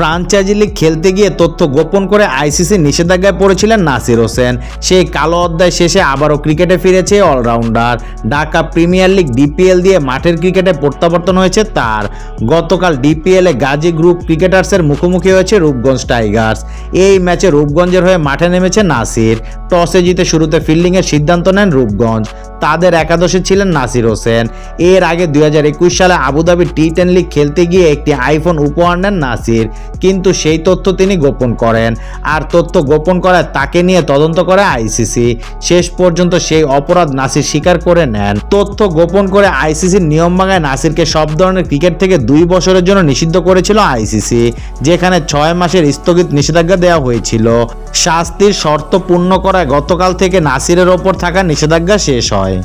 Franchise league খেলতে গিয়ে তথ্য গোপন করে আইসিসি নিষেধাজ্ঞায় পড়েছিলেন নাসির হোসেন। সেই কালো অধ্যায় শেষে আবারও ক্রিকেটে ফিরেছে allrounder. Dhaka premier league DPL দিয়ে মাঠের ক্রিকেটে প্রত্যাবর্তন হয়েছে তার। গতকাল ডিপিএলে গাজী গ্রুপ ক্রিকেটার্সের মুখোমুখি হয়েছে রূপগঞ্জ টাইগার্স। এই ম্যাচে রূপগঞ্জের হয়ে মাঠে নেমেছে নাসির। টসে জিতে শুরুতে ফিল্ডিংয়ের সিদ্ধান্ত নেন রূপগঞ্জ। তাদের একাদশে ছিলেন নাসির হোসেন। এর আগে 2021 সালে আবুধাবি টি10 লিগ খেলতে গিয়ে একটি আইফোন উপহার নেন নাসির, কিন্তু সেই তথ্য তিনি গোপন করেন। আর তথ্য গোপন করায় তাকে নিয়ে তদন্ত করে আইসিসি। শেষ পর্যন্ত সেই অপরাধ নাসির স্বীকার করে নেন। তথ্য গোপন করে আইসিসির নিয়ম ভাঙায় নাসিরকে সব ধরনের ক্রিকেট থেকে 2 বছরের জন্য নিষিদ্ধ করেছিল আইসিসি, যেখানে 6 মাসের স্থগিত নিষেধাজ্ঞা দেওয়া হয়েছিল। শাস্তির শর্ত পূর্ণ করায় গতকাল থেকে নাসিরের ওপর থাকা নিষেধাজ্ঞা শেষ হয়।